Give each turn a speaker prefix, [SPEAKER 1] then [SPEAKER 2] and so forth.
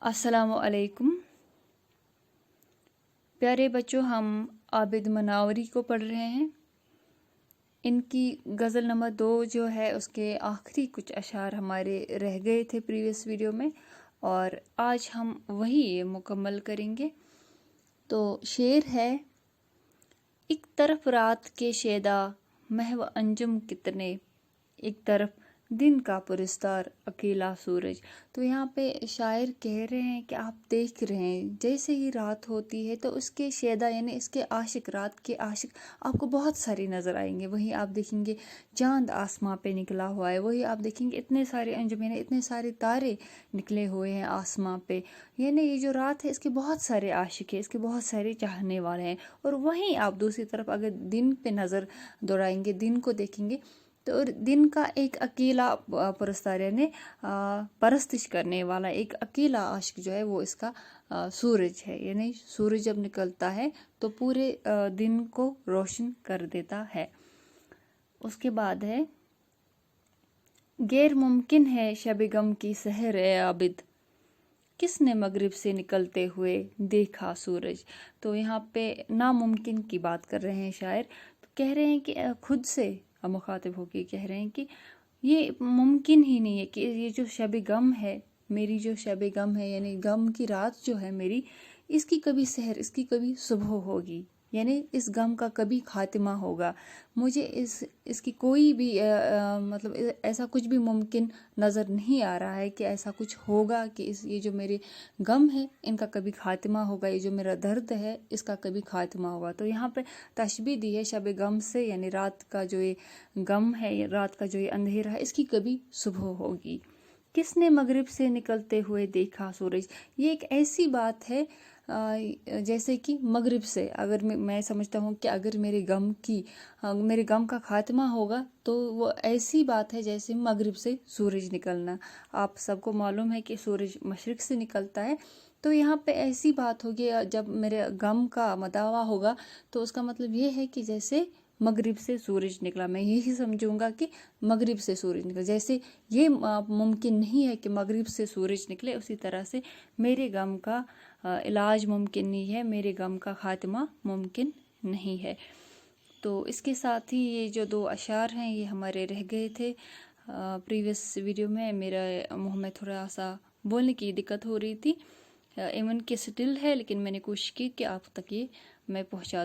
[SPEAKER 1] अस्सलाम वालेकुम प्यारे बच्चों, हम आबिद मनावरी को पढ़ रहे हैं। इनकी गज़ल नंबर 2 जो है उसके आखिरी कुछ अशार हमारे रह गए थे प्रीवियस वीडियो में, और आज हम वही मुकम्मल करेंगे। तो शेर है, एक तरफ रात के शेदा महव अंजुम कितने, एक तरफ दिन का पुरस्तार अकेला सूरज। तो यहाँ पे शायर कह रहे हैं कि आप देख रहे हैं जैसे ही रात होती है तो उसके शेदा यानी इसके आशिक, रात के आशिक आपको बहुत सारे नज़र आएंगे। वहीं आप देखेंगे चांद आसमां पे निकला हुआ है, वही आप देखेंगे इतने सारे अंजुम यानी इतने सारे तारे निकले हुए हैं आसमां पे। यानी ये जो रात है इसके बहुत सारे आशिक है, इसके बहुत सारे चाहने वाले हैं। और वहीं आप दूसरी तरफ अगर दिन पे नज़र दौड़ाएंगे, दिन को देखेंगे तो दिन का एक अकेला परस्तार यानी परस्तिश करने वाला एक अकेला आशिक जो है वो इसका सूरज है। यानी सूरज जब निकलता है तो पूरे दिन को रोशन कर देता है। उसके बाद है, गैर मुमकिन है शब गम की सहर ए आबिद, किसने मगरिब से निकलते हुए देखा सूरज। तो यहाँ पे नामुमकिन की बात कर रहे हैं शायर। तो कह रहे हैं कि खुद से मुखातिब होकर कह रहे हैं कि ये मुमकिन ही नहीं है कि ये जो शब गम है, मेरी जो शब गम है यानी गम की रात जो है मेरी, इसकी कभी सहर, इसकी कभी सुबह होगी, यानी इस गम का कभी खात्मा होगा। मुझे इसकी कोई भी मतलब ऐसा कुछ भी मुमकिन नज़र नहीं आ रहा है कि ऐसा कुछ होगा कि ये जो मेरे गम है इनका कभी खात्मा होगा, ये जो मेरा दर्द है इसका कभी खात्मा होगा। तो यहाँ पे तशबीह दी है शब गम से, यानी रात का जो ये गम है, रात का जो ये अंधेरा है, इसकी कभी सुबह होगी। किसने मगरिब से निकलते हुए देखा सूरज, ये एक ऐसी बात है जैसे कि मगरिब से, अगर मैं समझता हूँ कि अगर मेरे गम का खात्मा होगा तो वो ऐसी बात है जैसे मगरिब से सूरज निकलना। आप सबको मालूम है कि सूरज मशरिक से निकलता है, तो यहाँ पे ऐसी बात होगी जब मेरे गम का मदावा होगा तो उसका मतलब ये है कि जैसे मगरिब से सूरज निकला, मैं यही समझूंगा कि मगरिब से सूरज निकला। जैसे ये मुमकिन नहीं है कि मगरिब से सूरज निकले, उसी तरह से मेरे गम का इलाज मुमकिन नहीं है, मेरे गम का खात्मा मुमकिन नहीं है। तो इसके साथ ही ये जो 2 अशार हैं ये हमारे रह गए थे प्रीवियस वीडियो में। मेरा मुँह में थोड़ा सा बोलने की दिक्कत हो रही थी, इवन कि स्टिल है, लेकिन मैंने कोशिश की कि आप तक ये मैं पहुँचा दूँ।